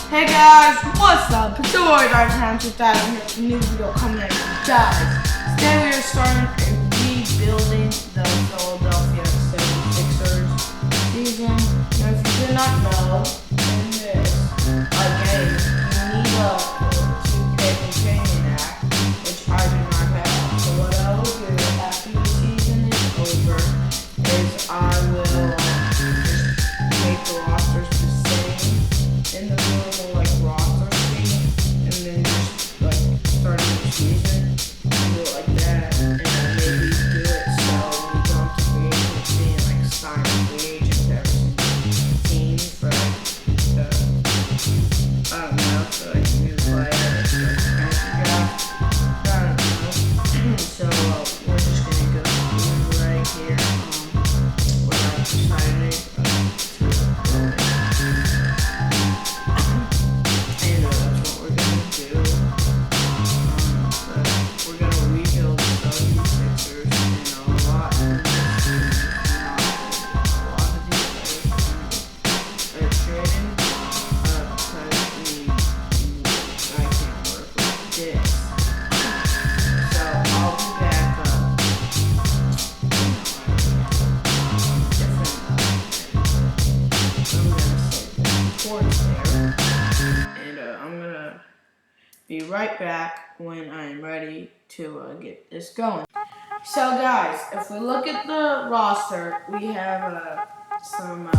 Hey guys, what's up? It's your boy Dark Town 2000 here with a new video coming at you guys. Today we are starting rebuilding the Philadelphia 76ers season. Now if you did not know, in this game, you need a 2K companion app, which I do not have. So what I will do after the season is over is I will just make the rosters the same in the normal roster screen, and then just start a new season and do it like that, and then maybe do it so we go to free agency and sign a free agent to every single team for the I don't know, for new players or fantasy draft. I don't know. So we're just gonna go through right here where I decided be right back when I'm ready to get this going. So guys, if we look at the roster, we have some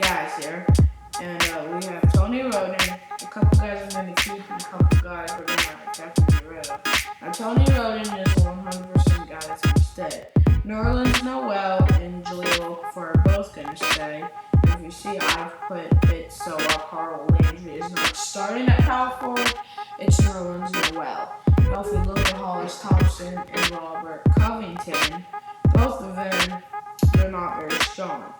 guys here, and we have Tony Roden. A couple guys are going to keep, and a couple guys we're going to definitely get rid of. Now Tony Roden is the 100% guy that's going to stay. Nerlens Noel and Jaleel are both going to stay. If you see, I've put it so Carl Landry is not starting at power forward. It's Nerlens Noel. Now, if we look at Hollis Thompson and Robert Covington, both of them, they're not very strong.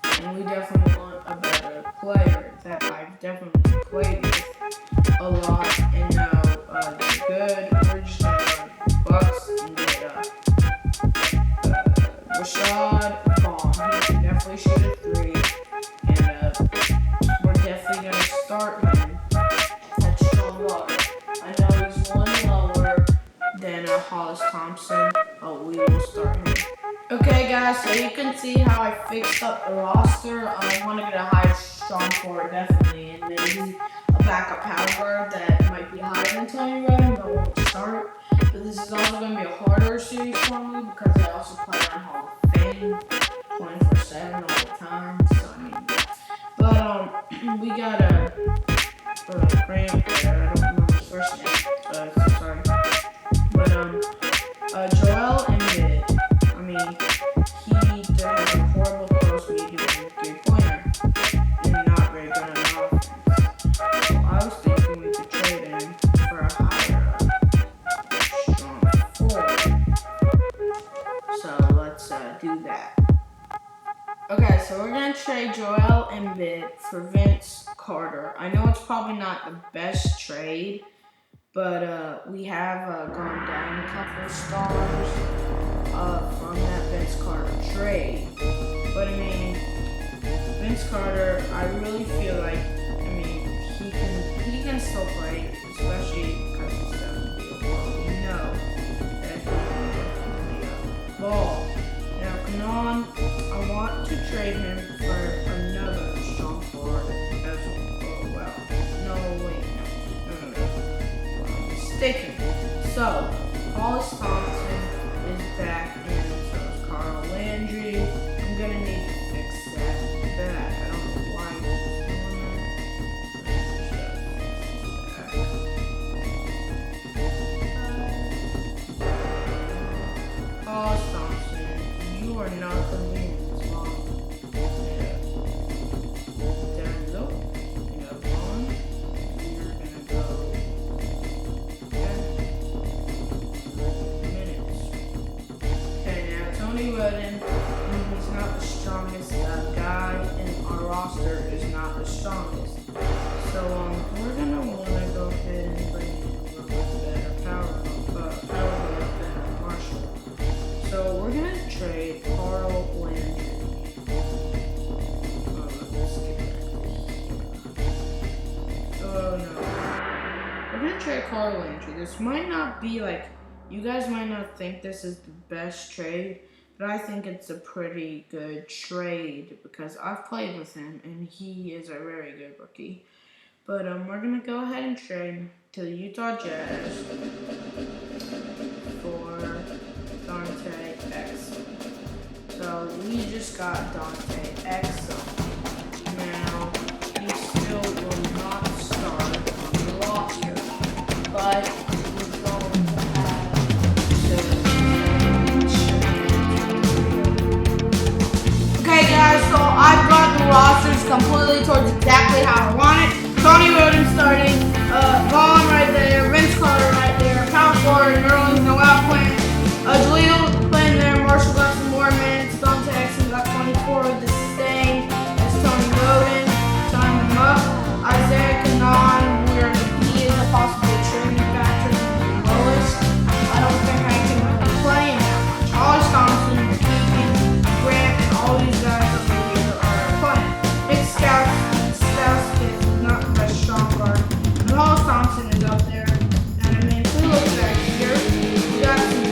And we definitely want a better player that I've definitely played with a lot and know they're good. We're just going to go to Bucks and get Rashad Vaughn. He can definitely shoot a three, and we're definitely going to start him at strong water. I know he's one lower than Hollis Thompson, but we will start him. Okay guys, so you can see how I fixed up the roster. I want to get a high strong forward definitely, and maybe a backup power guard that might be higher than Tony Roden but won't start. But this is also going to be a harder series for me because I also play on Hall of Fame 24/7 all the time. So I mean, but we got a Graham player. I don't remember his first name. Sorry, but Joel Embiid. I mean, he has a horrible post medium three-pointer and not very good on offense. So I was thinking we could trade him for a higher, strong forward. So let's do that. Okay, so we're going to trade Joel Embiid for Vince Carter. I know it's probably not the best trade, but we have gone down a couple of stars from that Vince Carter trade. But I mean, Vince Carter, I really feel like, I mean, he can still play, especially because he's 7 feet long. We know that he can definitely ball. Now, Kanan, I want to trade him for another strong forward as well. No, wait, no. I'm mistaken. So, Hollis Thompson is back, and so is Carl Landry. I'm gonna need to fix that. I don't know why he's doing that. Hollis Thompson, you are not gonna be in this long. There we go. We got Vaughn. We're gonna go. Okay. Minute. we're gonna trade Carl Landry. This might not be like, you guys might not think this is the best trade, but I think it's a pretty good trade because I've played with him and he is a very good rookie. But we're gonna go ahead and trade to the Utah Jazz for Dante Exum. So we just got Dante Exum. Now he still will not start on the roster, but he's going to have to. Okay, guys. So I've got the rosters completely towards exactly how I want it. Tony Roden starting, Vaughn right there, Vince Carter right there, power forward, Nerlens Noel playing, Jaleel playing there, Marshall got some more minutes, Dante Exum got 24 with the staying, that's Tony Roden, signing him up, Isaiah Canaan, he is a possible trading factor from the lowest. I don't think I can really play him that much. Hollis Thompson, Keegan, Grant, and all these guys over here are playing. Nick Scouts is not the best strong guard. And Hollis Thompson is up there. And I mean, if we look back here, we got some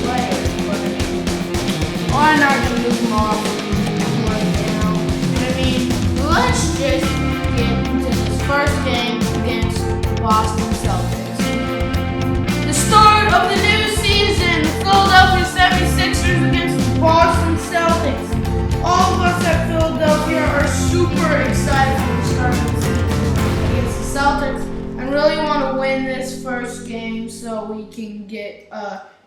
players, but why not just move them off right now? And I mean, let's just get into this first game against the Boston Celtics. The start of the new season, the Philadelphia 76ers against the Boston Celtics. All of us at Philadelphia are super excited for the start of the season against the Celtics and really want to win this first game so we can get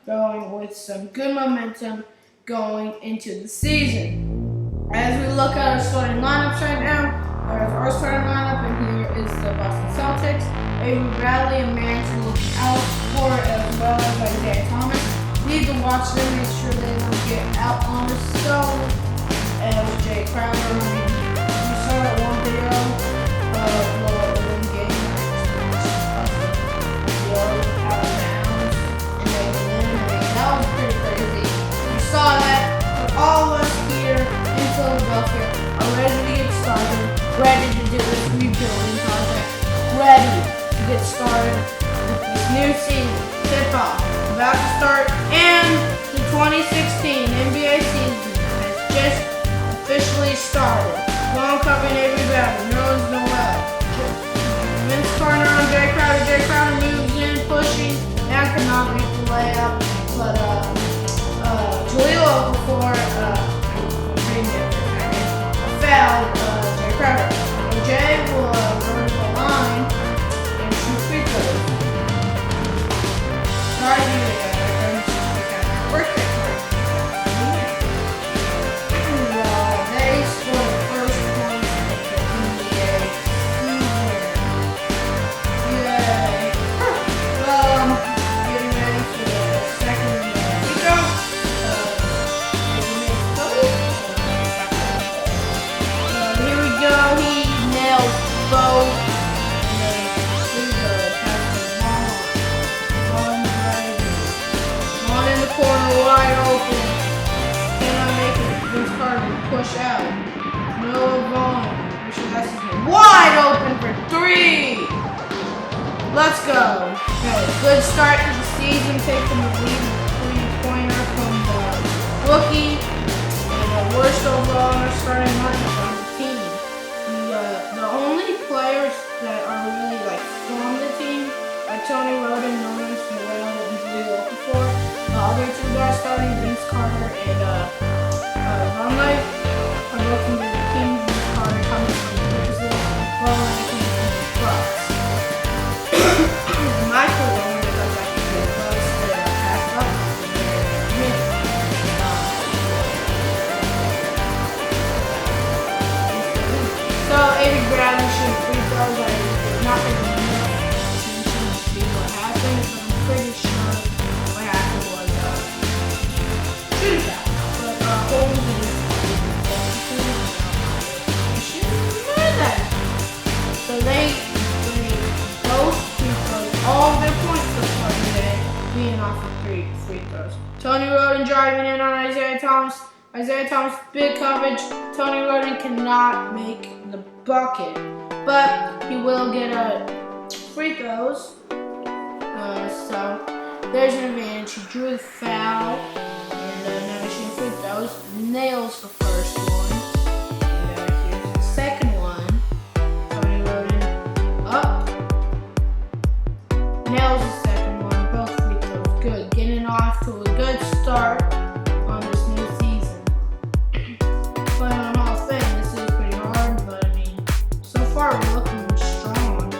going with some good momentum going into the season. As we look at our starting lineups right now, there's our starting lineup, and here is the Boston Celtics. Avery Bradley and Manson looking out for it, as well as Isaiah Thomas. Need to watch them, make sure they don't get out on us. So, with Jay Crowder, we saw that one video of one game out of bounds, and they eliminated. That was pretty crazy. We saw that, but all of us here in Philadelphia are ready to get started, ready to do this rebuilding project, ready to get started with this new season. Tip-off about to start, and the 2016 NBA season has just officially started. Long covering Avery Bradley, Nerlens Noel, Vince Carter on Jay Crowder. Jay Crowder moves in, pushing, and cannot make the layup, but Jaleel before fouled Jay Crowder. Jay will go to the line and shoot free throws. Sorry, birthday card. They scored the first points of the NBA season. Yay. Getting ready for the second free throw. Here we go. He nailed both. Corner wide open. Cannot make it. Vince Carter push out. No Vaughn. Wide open for three. Let's go. Okay, good start to the season. Taking the lead with a 3-pointer from the rookie. And the worst overall in our starting lineup on the team. The only players that are really like from the team are Tony Roden, Nerlens Noel, and Jaleel Okafor. The other two guys starting, Vince Carter and Von Knight, are both from the Kings. Vince Carter coming from the Grizzlies, Von Knight coming from the Bucks. Michael Warner goes back to the Bucks. They passed up. So Avery Bradley shooting free throws. I'm not going to see what happens, but I'm pretty sure what happened was shooting foul. But Holmes so they both free throws all of their points so far today, being off of free throws. Tony Roden driving in on Isaiah Thomas. Isaiah Thomas, big coverage. Tony Roden cannot make the bucket, but he will get free throws. So there's an advantage. He drew the foul, and now he's shooting free throws. Nails the first one. And here's the second one. Tony Roden up. Nails the second one. Both free throws good. Getting off to a good start on this new season. Playing on Hall of Fame, this is pretty hard, but I mean, so far we're looking strong,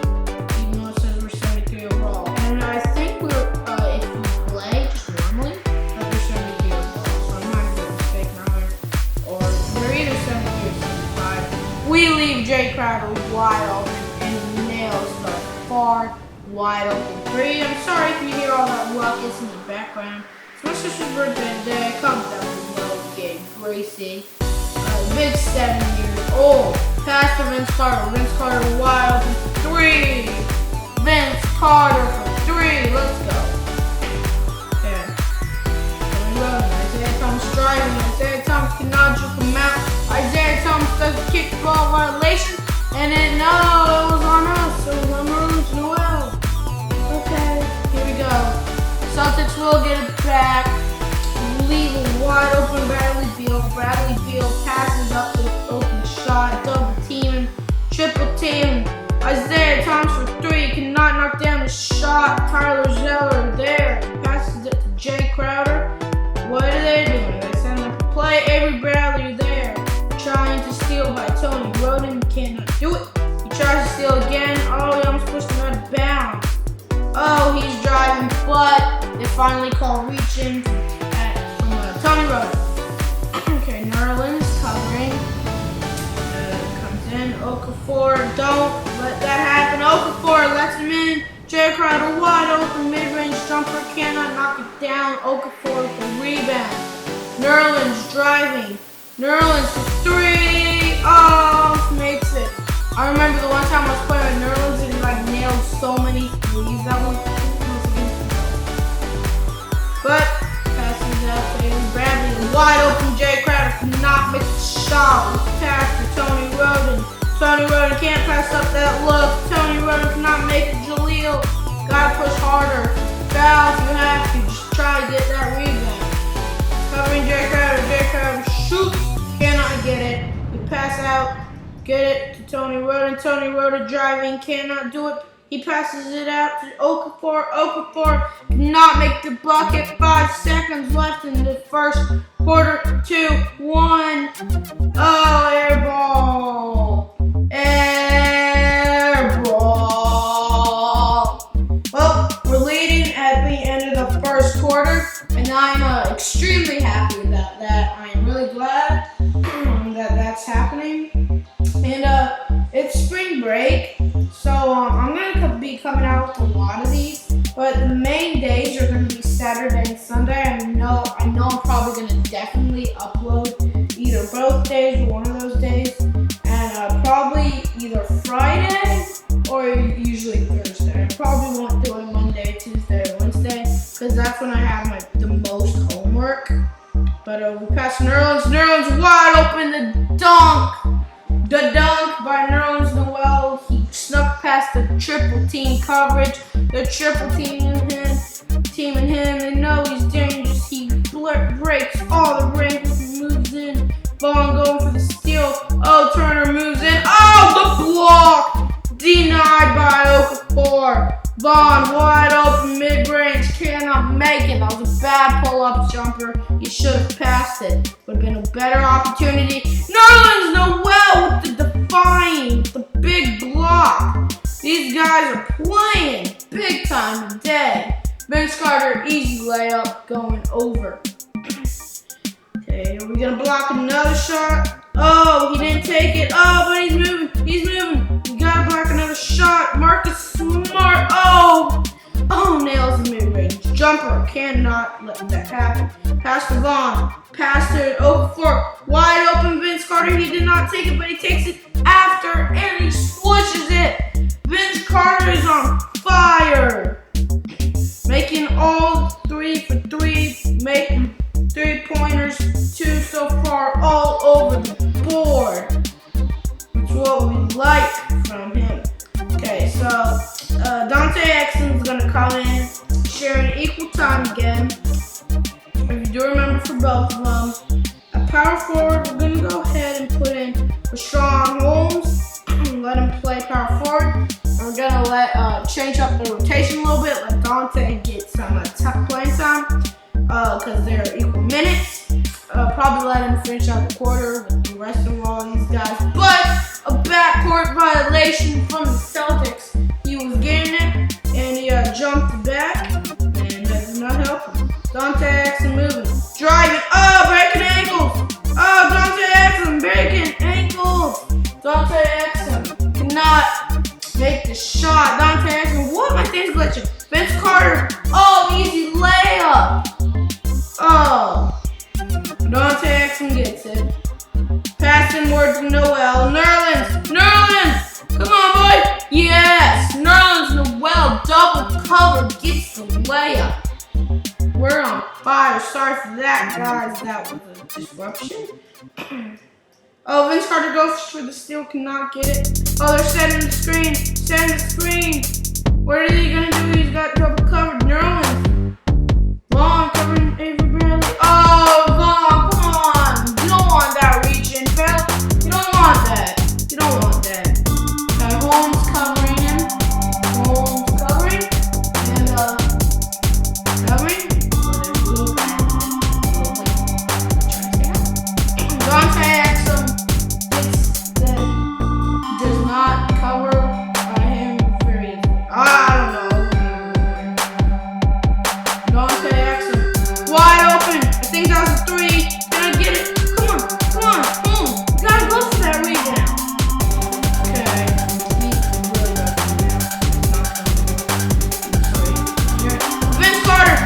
even though it says we're 73 overall. And I think we're, if we play just normally, like we're 73 overall, so I'm not going to mistake now. Or we're either 73 or 75. We leave Jay Crowder wide open, and he nails the far wide open three. I'm sorry if you hear all that ruckus in the background. It's my sister's birthday today. I come down with little kid, Gracie. Big 7 years old. Pass to Vince Carter. Vince Carter wide open for three. Vince Carter for three. Let's go. Okay. Isaiah Thomas driving. Isaiah Thomas cannot juke him out. Isaiah Thomas does a kick ball violation. And then, no, it was on us. It was on Nerlens Noel. Okay, here we go. Celtics will get it back. Leave a wide open Bradley Beal. Bradley Beal passes up to the open shot. Double team, triple team. Isaiah Thomas for three. Cannot knock down the shot. Tyler Zeller there. Passes it to Jay Crowder. What are they doing? They send them to play. Avery Bradley there. Trying to steal by Tony Roden. Cannot do it. He tries to steal again. Oh, he almost pushed him out of bounds. Oh, he's driving, but they finally call reaching from Tony Roden. Okay, Nerlens covering. Comes in. Okafor, don't let that happen. Okafor lets him in. Jay Crowder wide open, mid-range jumper, cannot knock it down. Okafor with the rebound. Nerlens driving. Nerlens for three. Oh, makes it. I remember the one time I was playing with Nerlens and he like nailed so many threes that one. But passes out to Avery Bradley. Wide open Jay Crowder cannot make the shot. Pass to Tony Roden. Tony Roden can't pass up that look. Tony Roden cannot make it. Jaleel gotta push harder. Foul if you have to. Just try to get that rebound. Covering Jay Crowder. Jay Crowder shoots. Cannot get it. We pass out. Get it to Tony Roden. Tony Roden driving. Cannot do it. He passes it out to Okafor. Okafor cannot make the bucket. 5 seconds left in the first quarter. 2, 1. Oh, air ball. Air ball. Well, we're leading at the end of the first quarter, and I'm extremely happy about that. I am really glad that that's happening. And it's spring break, so I'm going to be coming out with a lot of these, but the main days are going to be Saturday and Sunday. I know I'm probably going to definitely upload either both days or one of those days, and probably either Friday or usually Thursday. I probably won't do it Monday, Tuesday, or Wednesday, because that's when I have the most homework. But we pass Nerlens. Nerlens wide open, the dunk. The dunk by Nerlens Noel. He snuck past the triple team coverage. The triple teaming him. They know he's dangerous. He breaks all the rings. He moves in. Vaughn going for the steal. Oh, Turner moves in. Oh, the block! Denied by Okafor. Vaughn wide open mid-range. Cannot make it. That was a bad pull-up jumper. He should have passed it. Would have been a better opportunity. Nerlens Noel with the defying, the big block. These guys are playing big time today. Vince Carter, easy layup going over. Okay, are we gonna block another shot? Oh, he didn't take it. Oh, but he's moving. He's moving. We gotta block another shot. Marcus Smart. Oh, nails the mid-range jumper. Cannot let that happen. Pass to Vaughn. Pass to Okafor. Wide open Vince Carter. He did not take it, but he takes it after and he swishes it. Vince Carter is on fire. Making all 3 for 3. Making 3-pointers. 2 so far all over the board. That's what we like from him. Okay, so Dante Exum's gonna come in. sharing equal time again. If you do remember for both of them, a power forward, we're going to go ahead and put in Rashawn Holmes. Let him play power forward. And we're going to let change up the rotation a little bit, let Dante get some playing time because they're equal minutes. Probably let him finish out the quarter with the rest of all these guys. But a backcourt violation from the Celtics. He was getting it, and he jumped back, and that did not help him. Dante Exum moving, driving, breaking ankles. Dante Exum breaking ankles. Dante Exum cannot make the shot. Dante Exum, what? My thing's glitching. Vince Carter, easy layup. Dante Exum gets it. Passing word to Noel. Nerlens, come on, boy. Yes, Nerlens Noel double cover gets the layup. We're on fire. Sorry for that, guys. That was a disruption. Vince Carter goes for the steal, cannot get it. They're setting the screen. What are they gonna do? He's got double covered. Nerlens. Long covering Avery Bradley. Vaughn, come on. You don't want that reach in, fella. You don't want that. Okay, Holmes covering him. And covering. Dante Exum does not cover him very easily. I don't know. Dante Exum wide open. I think that was a three. Can I get it? Come on. You gotta go for that rebound. Okay. Vince Carter.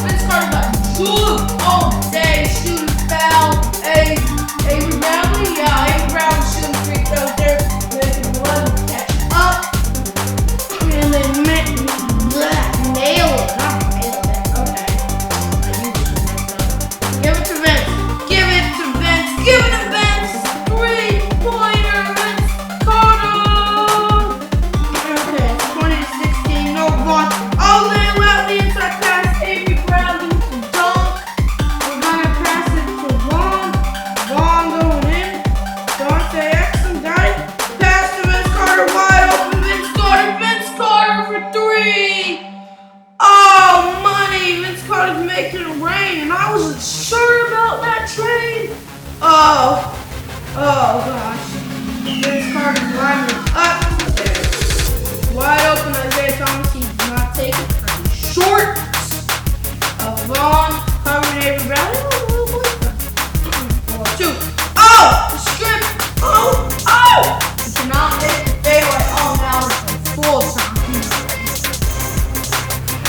Vince Carter got shoot all day. Shooting foul. Avery Bradley. Yeah, Avery Bradley shooting free throws there. Making one catch up. And then nail it. Okay. Give it to Vince. 3-pointer, Vince Carter. Okay, 20-16. No Vaughn. They let the inside pass. Avery Bradley to dunk. We're gonna pass it to Vaughn. Vaughn going in. Dante Exum got it. Pass to Vince Carter. Wide open. Vince Carter for three. Money. Vince Carter's making it rain, and I wasn't sure about that trade. Gosh. Vince Carter's lining up there. Wide open, Isaiah Thomas. He did not take it for the short. Vaughn covering Avery Bradley. Two. The strip. You cannot make the fadeaway. Now it's full time.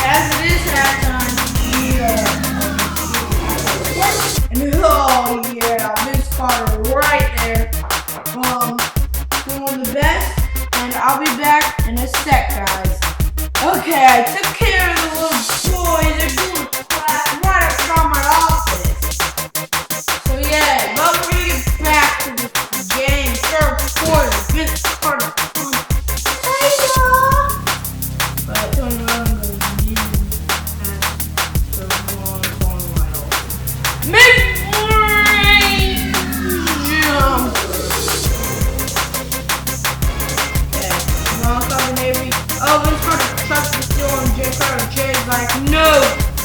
As it is halftime. And Vince Carter right there. Doing the best. And I'll be back in a sec, guys. Okay, I took care of the little boy. They're doing class right outside my office. So yeah, but we're gonna get back to the game. Third quarter. Vince Carter. But Tony Rowan goes in at the wrong corner. Mid-range jump. Okay, Vaughn covering Avery. Vince Carter tries to steal on Jay Carter. Jay's like, no.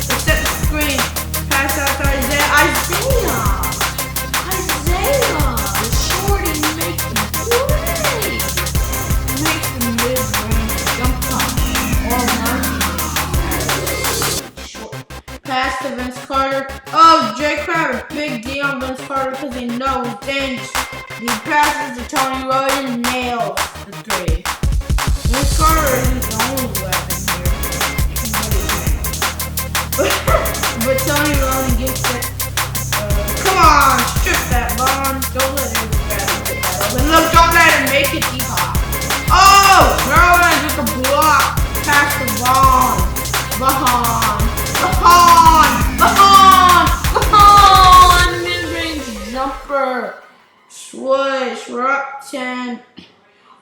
They set the screen. Pass out to Isaiah. The shorty makes the play. Makes the mid-range jump top. Pass to Vince Carter. Jay Crowder. Big D on Vince Carter because they know he's dangerous. He passes to Tony Rowan and nails the three. Vince Carter isn't the only weapon here. But Tony Rowan gets it. Come on, strip that Vaughn. Don't let him grab it. Look, don't let him make it D-hop. Nerlens with the block. Pass to Vaughn. Mid-range jumper. Swish. We're up 10.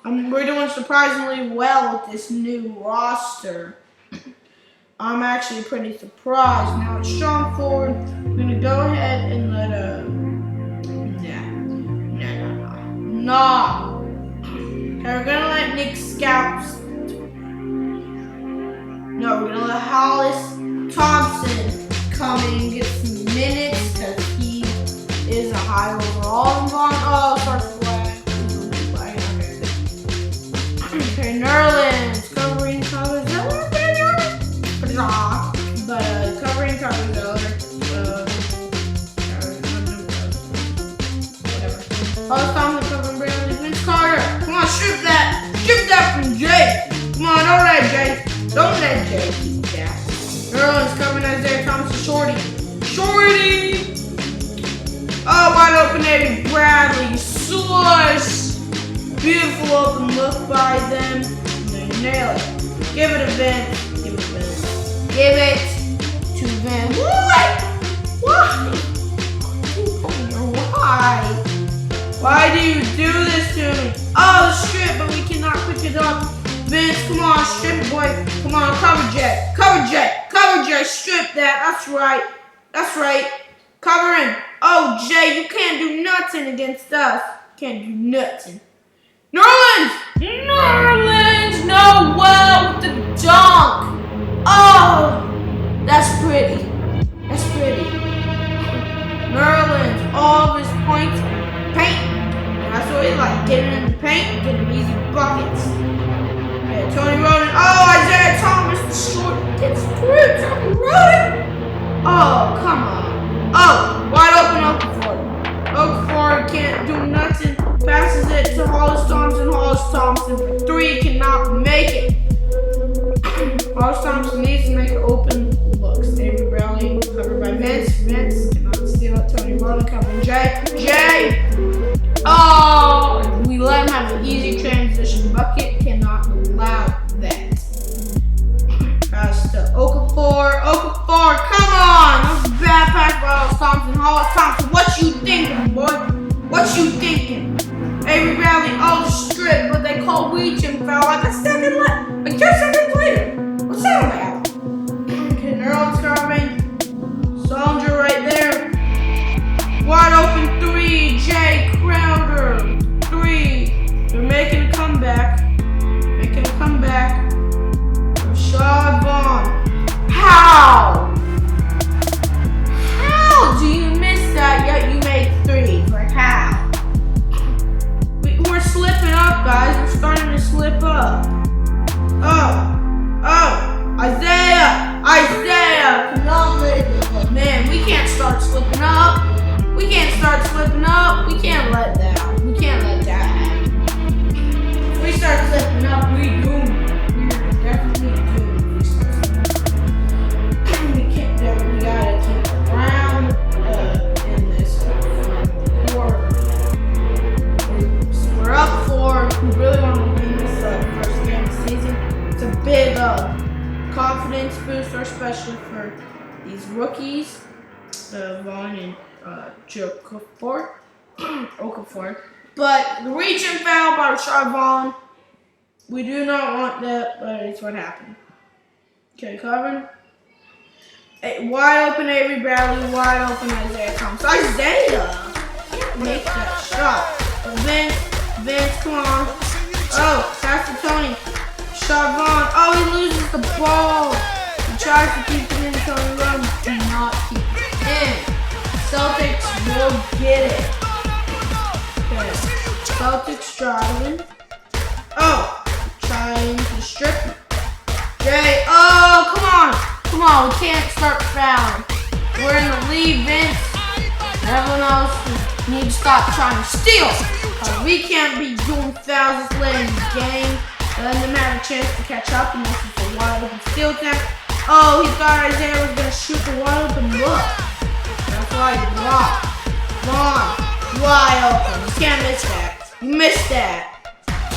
We're doing surprisingly well with this new roster. I'm actually pretty surprised. Now it's Sean Ford. I'm gonna go ahead and let no. Okay, we're gonna let Nick scouts. No, we're gonna let Hollis Thompson come in and get some minutes because he is a high overall involved. Oh, start flag. Okay, Nerlens covering covers. Is that what I'm doing? But covering covers over. Whatever. Hollis Thompson covering Brandon. Vince Carter. Come on, strip that. Strip that from Jay. Come on, don't let Jay. Don't let Jay keep that. Nerlens covering Isaiah Thomas. Shorty. Oh, wide open Eddie Bradley. Slush. Beautiful open look by them. They nail it. Give it a Vince. Give it a Vince. Give it to Vince. What? Why? Why? Why do you do this to me? Oh, strip, but we cannot pick it up. Vince, come on, strip it, boy. Come on, cover Jet. Cover Jet. Cover Jet. Strip that. That's right. That's right. Cover him. Oh, Jay, you can't do nothing against us. Can't do nothing. Nerlens! No well with the dunk. Oh, that's pretty. That's pretty. Nerlens, all of his points, paint. And that's what he like, getting in the paint, getting easy buckets. Okay, Tony Roden. Oh, Isaiah Thomas, the short gets through. Tony Roden. Oh, come on. Oh, wide open Okafor can't do nothing. Passes it to Hollis Thompson. Hollis Thompson, three, cannot make it. Hollis Thompson needs to make open looks. Avery Bradley covered by Vince. Vince cannot steal it. Tony Roden covering Jay. Oh, we let him have an easy transition bucket. Cannot allow that. Pass to Okafor. Come on. That was a bad pass by Hollis Thompson. Hollis Thompson, what you thinking, boy? What you thinking? Avery Bradley, oh, strip, but they call reaching foul like 2 seconds later. What's that about? Okay, Nerlens covering. Solinger right there. Wide open three, Jay Crowder. Three. They're making a comeback. Rashad Vaughn. How do you miss that yet you made three? Like how? We're slipping up, guys. We're starting to slip up. Oh. Isaiah. Cannot make it. Man, we can't start slipping up. We can't let that happen. If we start slipping up, we're definitely doomed. We gotta keep around in this quarter. We're up 4. We really want to win this first game of the season. It's a big confidence booster, especially for these rookies, Vaughn and Okafor. But the reach and foul by Rashad Vaughn, we do not want that, but it's what happened. Okay, covering. Wide open Avery Bradley, wide open Isaiah Thomas. Isaiah can't make that shot. Vince, come on. Oh, pass to Tony. Shot Vaughn. Oh, he loses the ball. He tries to keep it in. Tony Roden cannot keep it in. Celtics will get it. Okay. Celtics driving. Oh, trying to strip it. Jay. Oh, come on. We can't start fouling. We're in the lead, Vince. Everyone else needs to stop trying to steal. We can't be doing fouls this late in the game. Letting them have a chance to catch up, and this is a wide open steal attempt. Oh, he thought Isaiah was going to shoot the wide open look. That's why he blocked. Wide open. You can't miss that. You missed that.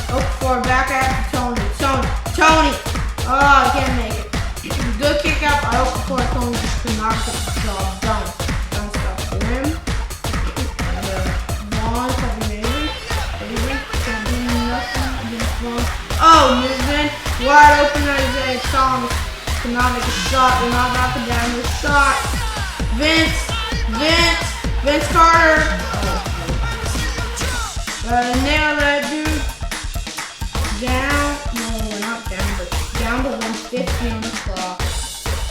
Okafor back at Tony. Oh, he can't make it. Good kick out by Okafor. Tony just could not get the job done. Don't stop for him. Vaughn covering Avery. Can't do nothing against Vaughn. Oh, movement. Wide open Isaiah Thomas. cannot make a shot. They're not knocking down the shot. Vince Carter. Nail that dude. Down. No, we're not down, but down to 150 on the clock.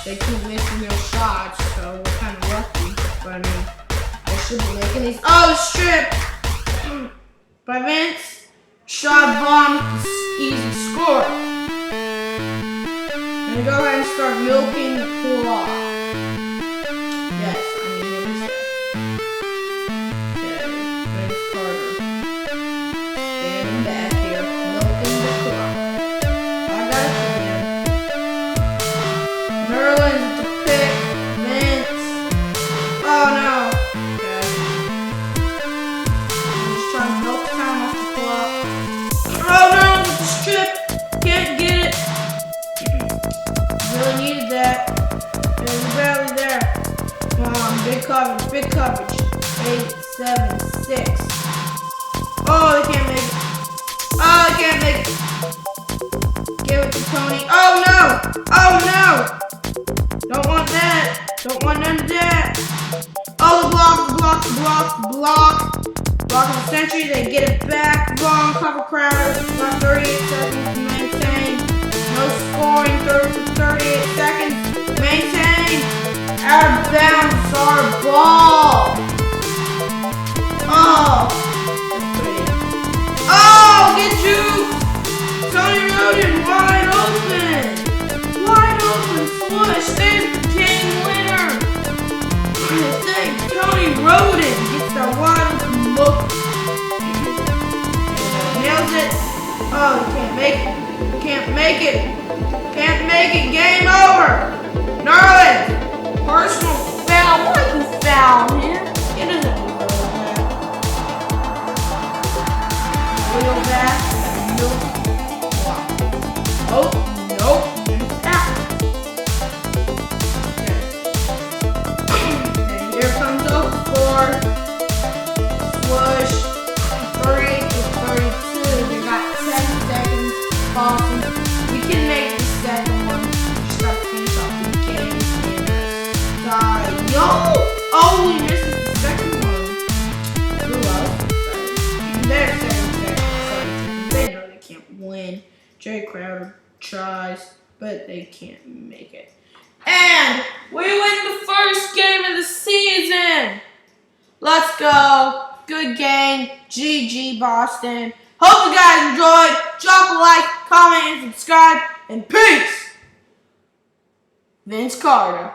They keep missing their shots, so we're kind of lucky. But I mean, they should be making these. Oh, strip by Vince. Shot bomb, easy score. And go ahead and start milking the clock. Yes, I mean, what is that? Okay, Vince Carter. Standing back here, milking the clock. I got it again. Merlin's at the pick. Vince. Oh no. Okay. I'm just trying to milk time off the clock. Oh no, the strip. Can't get it. Really needed that. It was barely there. Come on, big coverage, big coverage. 8, 7, 6. Oh, they can't make it. Oh, they can't make it. Give it to Tony. Oh no! Oh no! Don't want that. Don't want none of that. Oh, the block. Block of the century. They get it back. Wrong cover crowd. About 38 seconds to maintain. No scoring. 38 seconds. Maintain. Out of bounds. Our ball. Oh. That's pretty. Oh, get you. Tony Roden wide open. Wide open. Flush. There's the game winner. Tony Roden gets the wide open look. Nails it. Oh, you can't make it. Can't make it. Can't make it. Game over. Narland. Personal foul. Why you foul him? It doesn't wheel back. Oh, nope. Out. Okay. And here comes the 4. Swoosh. 30 to 32. We got 10 seconds. Boston. We can make the second one. Just got to finish off the game in a style. Oh, we missed the second one. Who else? Their second. They know they can't win. Jay Crowder tries, but they can't make it. And we win the first game of the season. Let's go. Good game. GG Boston. Hope you guys enjoyed. Drop a like, comment, and subscribe. And peace. Vince Carter.